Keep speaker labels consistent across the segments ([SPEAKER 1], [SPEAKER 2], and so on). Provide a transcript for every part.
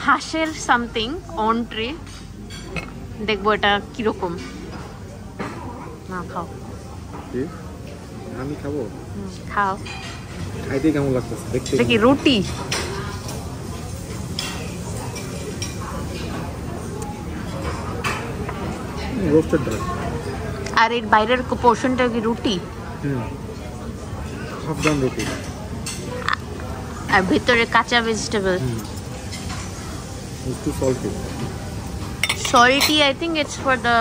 [SPEAKER 1] হাঁসের সামথিং অন্ট্রে, দেখবো এটা কিরকম। না খাও,
[SPEAKER 2] আমি খাবো।
[SPEAKER 1] খাও।
[SPEAKER 2] খাইতে কেমন লাগতেছে দেখতে?
[SPEAKER 1] দেখি রুটি,
[SPEAKER 2] রোস্টেড ডাল,
[SPEAKER 1] আর এর বাইরের পোর্শনটা কি রুটি?
[SPEAKER 2] হাফ ডান রুটি,
[SPEAKER 1] আর ভিতরে কাঁচা ভেজিটেবল।
[SPEAKER 2] একটু salty.
[SPEAKER 1] Salty, I think it's for the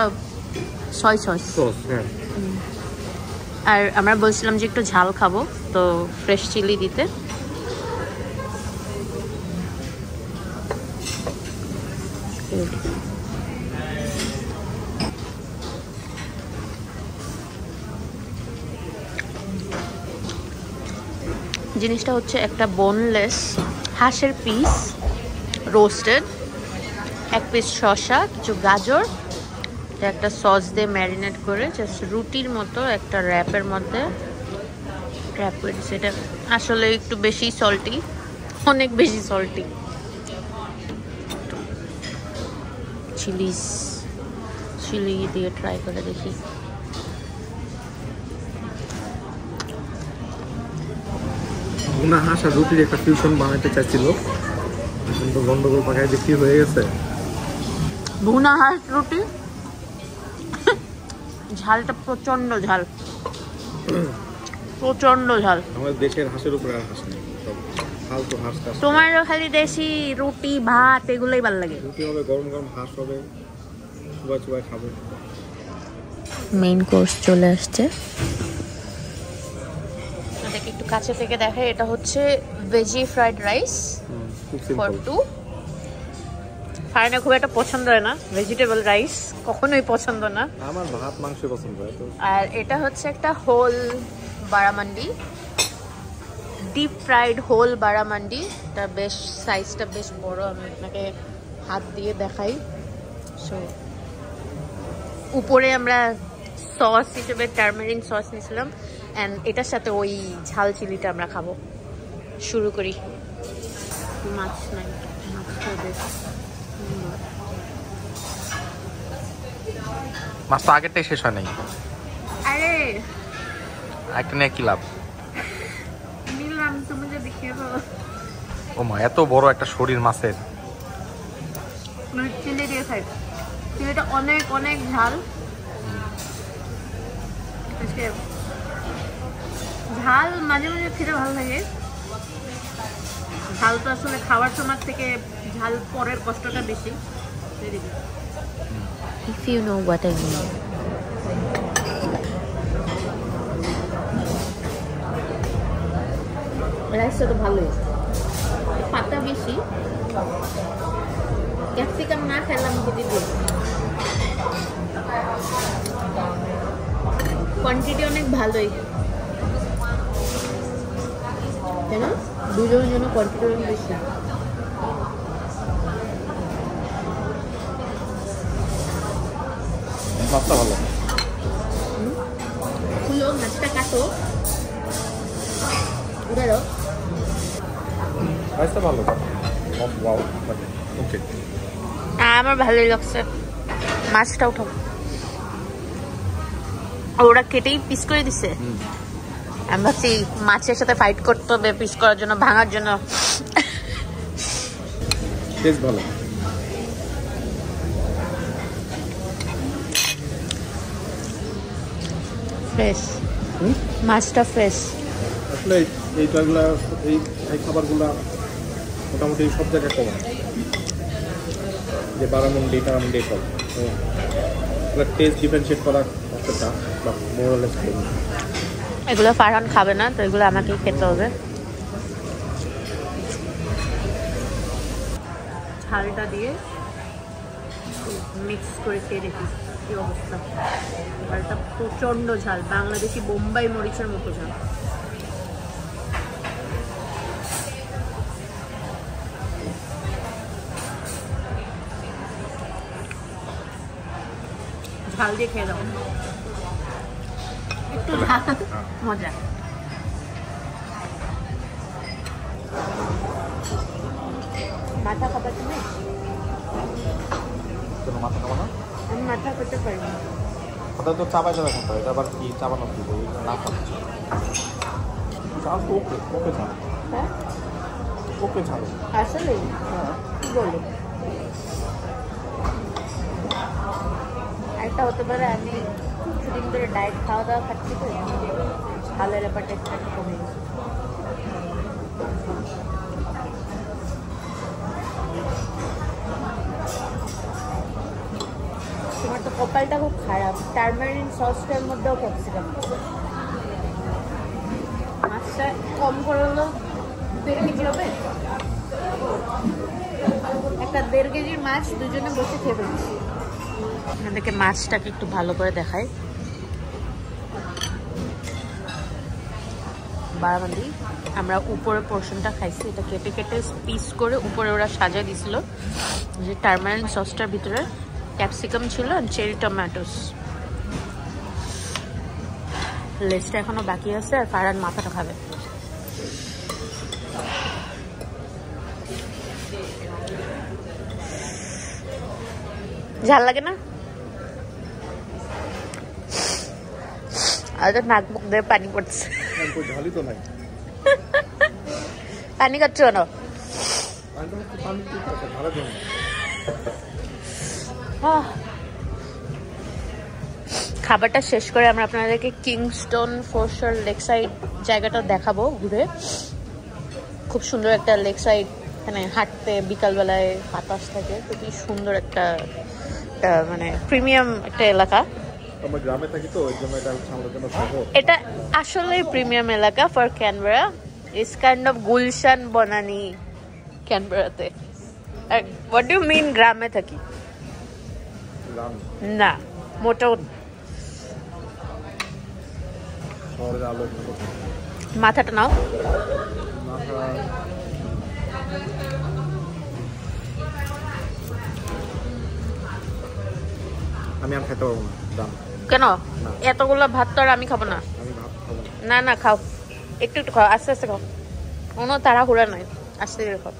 [SPEAKER 1] soy sauce.
[SPEAKER 2] হ্যাঁ।
[SPEAKER 1] আর আমরা বলছিলাম যে একটু ঝাল খাবো, তো ফ্রেশ চিলি দিতে। জিনিসটা হচ্ছে একটা বোনলেস হাঁসের পিস, রোস্টেড, এক পিস শসা, কিছু গাজর, একটা সস দিয়ে ম্যারিনেট করে জাস্ট রুটির মতো একটা র্যাপের মধ্যে র্যাপ করে দিচ্ছে। এটা আসলে একটু বেশি সল্টি, অনেক বেশি সল্টি। চিলি দিয়ে ট্রাই করে দেখি।
[SPEAKER 2] ভুনা হাঁস আর রুটির একটা ফিউশন বানাতে চাইছিল, কিন্তু গন্ডগোল পাকায় দেখি হয়ে গেছে।
[SPEAKER 1] ভুনা হাঁস রুটি, ঝালটা প্রচন্ড ঝাল, প্রচন্ড ঝাল।
[SPEAKER 2] আমাদের দেশের হাঁসের উপরে আর হাঁস নেই, সব ফালতু হাঁস।
[SPEAKER 1] তোমারও খালি দেশি রুটি ভাত এগুলোই ভালো লাগে।
[SPEAKER 2] রুটি হবে, গরম গরম হাঁস হবে, চুবাই চুবাই খাবে।
[SPEAKER 1] মেইন কোর্স চলে আসছে, একটু কাছে থেকে দেখে। এটা হচ্ছে veggie fried rice for two. ফাইনা খুব একটা পছন্দ হয় না ভেজিটেবল রাইস, কখনোই পছন্দ না।
[SPEAKER 2] আমার ভাত মাংস পছন্দ হয়।
[SPEAKER 1] আর এটা হচ্ছে একটা হোল বারামান্ডি, ডিপ ফ্রাইড হোল বারামান্ডি। এটা বেশ সাইজটা বেশ বড়, আমি আপনাকে হাত দিয়ে দেখাই। সো উপরে আমরা সস হিসেবে টার্মেরিন সস নিয়েছিলাম, অ্যান্ড এটার সাথে ওই ঝাল চিলিটা আমরা খাবো। শুরু করি। মাছ নাই, মাছটা বেশ
[SPEAKER 2] মাছ তো আগেরটাই শেষ হয় নাই।
[SPEAKER 1] আরে
[SPEAKER 2] একটা নিয়ে কি লাভ?
[SPEAKER 1] নিলাম, তুমি যে দেখিয়ে দাও।
[SPEAKER 2] ও মা, এত বড় একটা শরীর মাছের।
[SPEAKER 1] মানে চিলি দিয়ে খাই, চিলিটা অনেক অনেক ঝাল। ঝাল মাঝে মাঝে খেতে ভালো লাগে, ঝাল তো আসলে খাওয়ার সময় থেকে ঝাল পরের কষ্টটা বেশি। If you know what I mean. রাইসটা তো ভালোই, পাতা বেশি, ক্যাপসিকাম না খেলাম যদি দিই। কোয়ান্টিটি অনেক ভালোই, কেন দুজনের জন্য কোয়ান্টিটি অনেক বেশি।
[SPEAKER 2] মাছটা ভালো।
[SPEAKER 1] খুলো, মাছটা কাটো, উড়ারো।
[SPEAKER 2] মাছটা ভালো। ওয়াও, ওকে।
[SPEAKER 1] আমার ভালোই লাগছে। মাছটা উঠাও। ওরা কেটেই পিস করে দিছে। আমি ভাবছি মাছের সাথে ফাইট করতে হবে পিস করার জন্য, ভাঙার জন্য।
[SPEAKER 2] টেস্ট ভালো।
[SPEAKER 1] ফ্রেশ, মাছটা ফ্রেশ।
[SPEAKER 2] আসলে এই খাবারগুলো মোটামুটি সব জায়গায় কমন, যে বারামুন্ডি টারামুন্ডি সব টেস্ট ডিফারেন্সিয়েট করা একটা বা মোরালেস।
[SPEAKER 1] এগুলো ফারহান খাবে না, তো এগুলো আমাকেই খেতে হবে। ঝালটা দিয়ে মিক্স করে খেয়ে দেখি কি অবস্থা। ঝালটা প্রচন্ড ঝাল, বাংলাদেশি বোম্বাই মরিচের মতো ঝাল। ঝাল দিয়ে খেয়ে দাও, একটু ঝাল, মজা। মাথা খাবার তুমি?
[SPEAKER 2] মাথা খাবো না?
[SPEAKER 1] আমি মাথা খেতে পারি না।
[SPEAKER 2] ওটা তো চাবাই যাবে এখন, এটা আবার কি চাবানো দিব না খাচ্ছি। চাল তো ওকে ওকে চাল।
[SPEAKER 1] হ্যাঁ
[SPEAKER 2] ওকে চাল
[SPEAKER 1] আসলে কি বলো? একটা হতে পারে আমি কিছুদিন ধরে ডায়েট খাওয়া দাওয়া খাচ্ছি তো ঝালের ব্যাপারটা একটু কমে গেছে। তোমার তো কপালটা খুব খারাপ, টারমারিন সসটার মধ্যেও ক্যাপসিকাম। মাছটা কম করে হলো 1.5 কেজি হবে, একটা 1.5 কেজির মাছ দুজনে বসে খেয়ে ফেলছি। এখান থেকে মাছটাকে একটু ভালো করে দেখাই। বারাবান্দি আমরা উপরের পোর্শনটা খাইছি, এটা কেটে কেটে পিস করে উপরে ওরা সাজিয়ে দিছিল। যে টারমারিন সসটার ভিতরে ক্যাপসিকাম ছিল আর চেরি টমেটোস। লেজটা এখনো বাকি আছে আর ফারহান মাথাটা খাবে। ঝাল লাগে না? আর তো নাক মুখ দিয়ে পানি পড়ছে।
[SPEAKER 2] ঝালই তো নাই।
[SPEAKER 1] পানি খাচ্ছ না? খাবারটা শেষ করে আমরা আপনাদেরকে কিংস্টন ফোরশোর লেক সাইড জায়গাটা দেখাবো ঘুরে। খুব সুন্দর একটা লেক সাইড, এখানে হাঁটতে বিকালবেলায় বাতাস থাকে, খুবই সুন্দর একটা মানে প্রিমিয়াম একটা এলাকা।
[SPEAKER 2] আমরা গ্রামে থাকি তো ওই জন্য এটা আমাদের জন্য সহজ।
[SPEAKER 1] এটা আসলে প্রিমিয়াম এলাকা for Canberra. It's kind of Gulshan Banani ক্যানবেরাতে। হোয়াট ডু ইউ মিন গ্রামে থাকি? না মোটেও। মাথাটা নাও।
[SPEAKER 2] আমি আর খেতে পারবো না।
[SPEAKER 1] কেন? এতগুলো ভাত তো আর আমি খাবো না।
[SPEAKER 2] আমি ভাত খাবো
[SPEAKER 1] না না খাও, একটু একটু খাও, আস্তে আস্তে খাও, কোনো তাড়াহুড়া নাই, আস্তে করে খাও।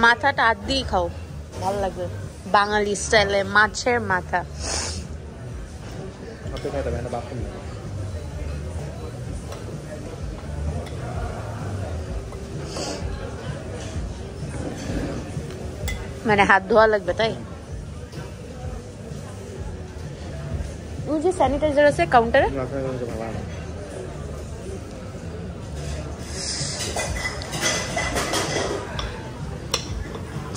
[SPEAKER 1] মাথাটা আধ দিয়ে খাও, ভালো লাগবে বাঙালি স্টাইলে মাছের মাথা। মানে হাত ধোয়া লাগবে তাই? ওই যে স্যানিটাইজার আছে কাউন্টারে,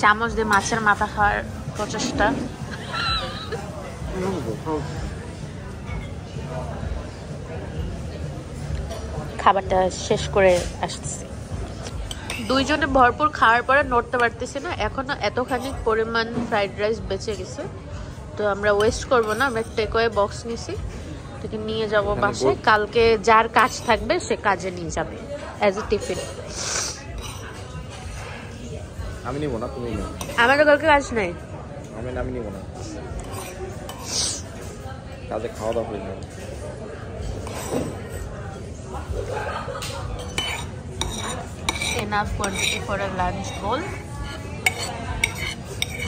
[SPEAKER 1] চামচ দিয়ে মাছের মাথা খাওয়ার প্রচেষ্টা। খাবারটা শেষ করে আসতেছি। দুইজনে ভরপুর খাওয়ার পরে নড়তে পারতেছি না, এখনো এতখানি পরিমাণ ফ্রাইড রাইস বেঁচে গেছে, তো আমরা ওয়েস্ট করব না। আমরা টেকওয়ে বক্স নিছি, থেকে নিয়ে যাব বাসায়। কালকে যার কাজ থাকবে সে কাজে নিয়ে যাবে অ্যাজ এ টিফিন।
[SPEAKER 2] আমি নিব না, তুমি নিও।
[SPEAKER 1] আমার তো কালকে কাজ নাই।
[SPEAKER 2] আমি নিব না, কাজে খাওয়া দাওয়া হয়ে যাবে।
[SPEAKER 1] enough quantity for a lunch bowl.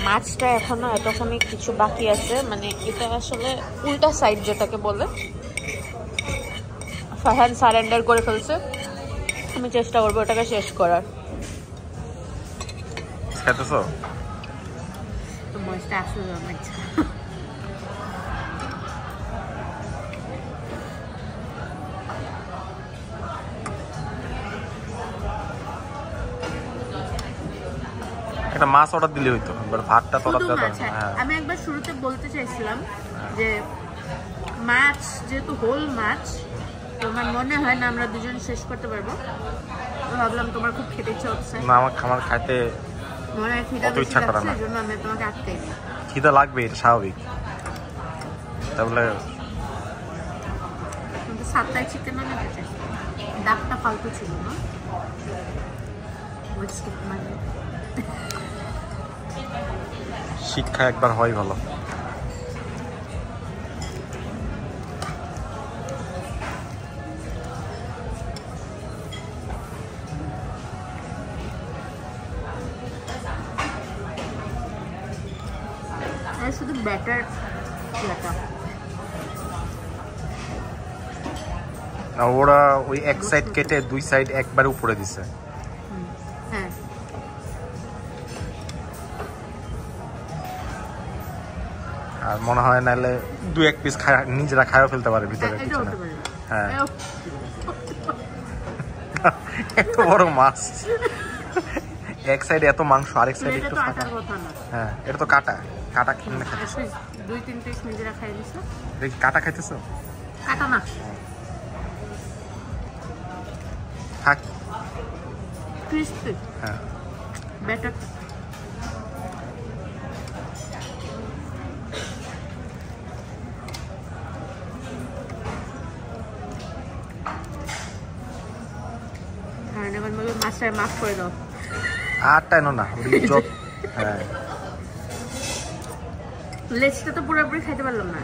[SPEAKER 1] মাছটা এখনো এতখানি কিছু বাকি আছে, মানে এটা আসলে উল্টা সাইড যেটাকে বলে। ফারহান সারেন্ডার করে ফেলছে, আমি চেষ্টা করবো ওটাকে শেষ করার।
[SPEAKER 2] খেতেছো?
[SPEAKER 1] তো মাছটা আসলে আমার ইচ্ছা।
[SPEAKER 2] একটা মাছ অর্ডার দিলে হইতো, এবার ভাতটা তো অর্ডার দেওয়া।
[SPEAKER 1] হ্যাঁ, আমি একবার শুরুতে বলতে চাইছিলাম যে মাছ যেহেতু হোল মাছ, তোমার মনে হয় না আমরা দুজন শেষ করতে পারবো। ভাবলাম তোমার খুব খেতে ইচ্ছা হচ্ছে।
[SPEAKER 2] না, আমার খাইতে
[SPEAKER 1] মনে হয় খিদা বেশি লাগছে, এজন্য আমি তোমাকে আটকাই দিই।
[SPEAKER 2] খিদা লাগবে, এটা স্বাভাবিক। তাহলে
[SPEAKER 1] কিন্তু সাতটায় চিকেন না খেতে, ডাকটা ফালতু ছিল না।
[SPEAKER 2] শিক্ষা একবার হয় ভালো।
[SPEAKER 1] শুধু ব্যাটার
[SPEAKER 2] ওরা ওই এক সাইড কেটে দুই সাইড একবার উপরে দিছে।
[SPEAKER 1] হ্যাঁ
[SPEAKER 2] আর মনে হয় নাহলে দুই এক পিস নিজেরা খাইও ফেলতে পারে ভিতরে পিছনে। হ্যাঁ এত বড় মাছ, এক সাইডে এত মাংস, আরেক সাইডে একটু ফাঁকা। হ্যাঁ এটা তো কাটা কাটা কিনে খাইতেছো,
[SPEAKER 1] 2-3 পিস নিজেরা খাই দিছো।
[SPEAKER 2] দেখি কাটা খাইতেছো?
[SPEAKER 1] কাটা না,
[SPEAKER 2] থাক
[SPEAKER 1] ক্রিস্পি।
[SPEAKER 2] হ্যাঁ
[SPEAKER 1] ব্যাটার মাছটা মাফ করে দাও।
[SPEAKER 2] আর টাইনো না ওই হ্যাঁ
[SPEAKER 1] লেজটা তো পুরোপুরি খাইতে পারলাম না।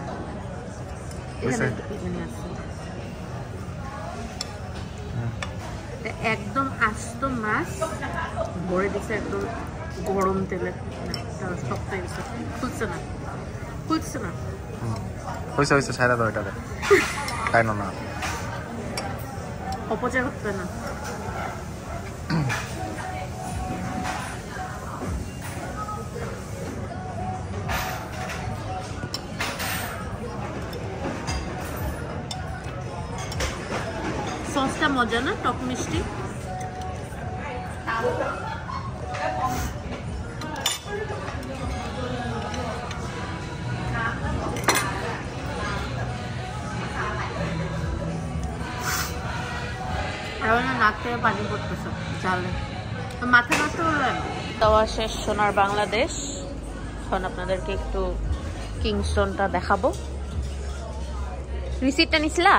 [SPEAKER 1] একদম আস্ত মাছ ভরে দিচ্ছে একদম গরম তেলে, শক্ত খুলছে না খুলছে না।
[SPEAKER 2] হয়েছে হয়েছে সাইরা দাও এটাকে, টাইনো না,
[SPEAKER 1] অপচয় করতে না। সসটা মজা না, টক মিষ্টি। নাক থেকে পানি পড়তেছে জালে, মাথা নষ্ট করলেন। খাওয়া শেষ সোনার বাংলাদেশ। এখন আপনাদেরকে একটু কিংস্টনটা দেখাবো। রিসিপ্টটা নিছিলা?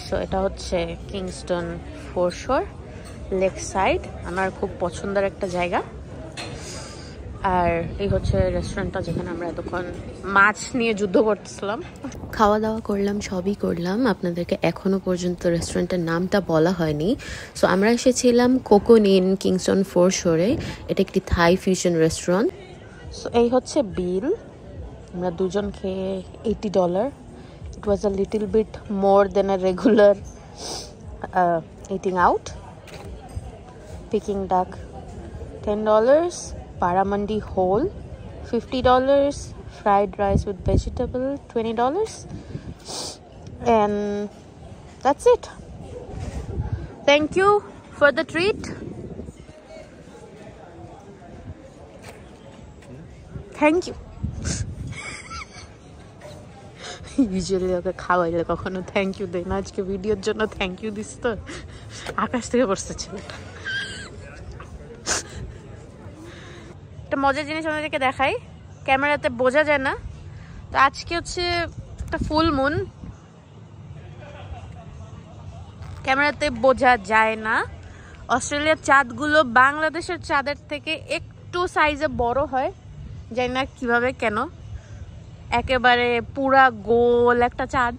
[SPEAKER 1] সো এটা হচ্ছে কিংস্টন ফোরশোর লেক সাইড, আমার খুব পছন্দের একটা জায়গা। আর এই হচ্ছে রেস্টুরেন্টটা যেখানে আমরা এতক্ষণ মাছ নিয়ে যুদ্ধ করতেছিলাম।
[SPEAKER 3] খাওয়া দাওয়া করলাম, সবই করলাম। আপনাদেরকে এখনো পর্যন্ত রেস্টুরেন্টের নামটা বলা হয়নি। সো আমরা এসেছিলাম কোকোন ইন কিংস্টন ফোরশোরে। এটা একটি থাই ফিউশন রেস্টুরেন্ট।
[SPEAKER 1] সো এই হচ্ছে বিল, আমরা দুজন খেয়ে $80। It was a little bit more than a regular eating out. Peking duck $10, barramundi whole $50, fried rice with vegetable $20, and that's it. Thank you for the treat. Thank you. Usually ওকে খাওয়াইলে কখনো thank you দেয় না, আজকে ভিডিওর জন্য thank you this. তো আকাশ থেকে পড়ছে ছেলেটা। একটা মজার জিনিস আমাদেরকে দেখাই, ক্যামেরাতে বোঝা যায় না। তো আজকে হচ্ছে একটা ফুল মুন, ক্যামেরাতে বোঝা যায় না। অস্ট্রেলিয়ার চাঁদগুলো বাংলাদেশের চাঁদের থেকে একটু সাইজে বড় হয়, জানি না কিভাবে কেন। একেবারে পুরা গোল একটা চাঁদ,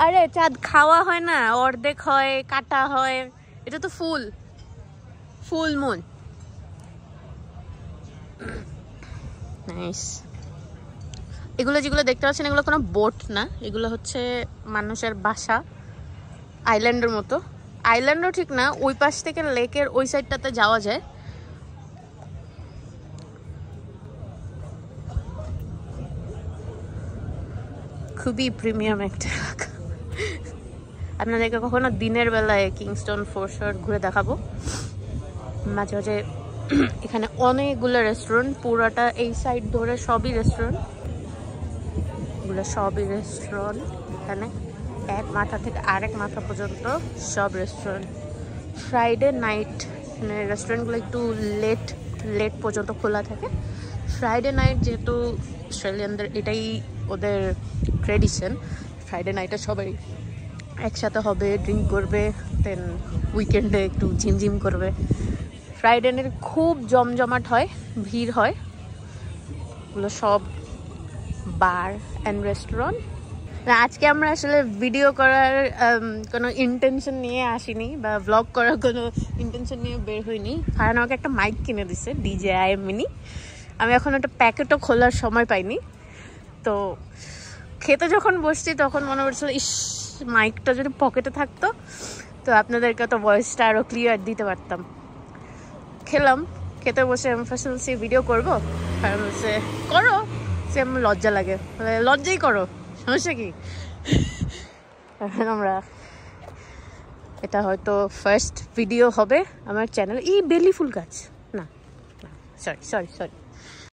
[SPEAKER 1] আরে চাঁদ খাওয়া হয় না, অর্ধেক হয়, কাটা হয়। এটা তো ফুল ফুল মুন। নাইস। এগুলো যেগুলো দেখতে পাচ্ছেন এগুলো কোনো বোট না, এগুলো হচ্ছে মানুষের বাসা, আইল্যান্ডের মতো। আইল্যান্ডও ঠিক না, ওই পাশ থেকে লেকের ওই সাইডটাতে যাওয়া যায়। খুবই প্রিমিয়াম একটা এলাকা। আপনাদেরকে কখনো দিনের বেলায় কিংস্টন ফোরশোর ঘুরে দেখাবো। মাঝে মাঝে এখানে অনেকগুলো রেস্টুরেন্ট, পুরোটা এই সাইড ধরে সবই রেস্টুরেন্ট, এগুলো সবই রেস্টুরেন্ট। এখানে এক মাথা থেকে আরেক মাথা পর্যন্ত সব রেস্টুরেন্ট। ফ্রাইডে নাইট এখানে রেস্টুরেন্টগুলো একটু লেট পর্যন্ত খোলা থাকে। ফ্রাইডে নাইট যেহেতু অস্ট্রেলিয়ানদের এটাই ওদের ট্রেডিশন, ফ্রাইডে নাইটে সবাই একসাথে হবে, ড্রিঙ্ক করবে, দেন উইকেন্ডে একটু ঝিমঝিম করবে। ফ্রাইডে নাইট খুব জমজমাট হয়, ভিড় হয়। এগুলো সব বার অ্যান্ড রেস্টুরেন্ট। আজকে আমরা আসলে ভিডিও করার কোনো ইন্টেনশন নিয়ে আসিনি বা ব্লগ করার কোনো ইন্টেনশন নিয়ে বের হইনি। ফারহান আমাকে একটা মাইক কিনে দিছে DJI মিনি। আমি এখন একটা প্যাকেটও খোলার সময় পাইনি। তো খেতে যখন বসছি তখন মনে হচ্ছিল ইস মাইকটা যদি পকেটে থাকতো তো আপনাদেরকে তো ভয়েসটা আরও ক্লিয়ার দিতে পারতাম। খেলাম, খেতে বসে আমি ফার্স্ট বলছি ভিডিও করবো, কারণ হচ্ছে করো, সে আমার লজ্জা লাগে, লজ্জাই করো, সমস্যা কি। এখন আমরা এটা হয়তো ফার্স্ট ভিডিও হবে আমার চ্যানেল। এই বেলি ফুল গাছ না, সরি সরি সরি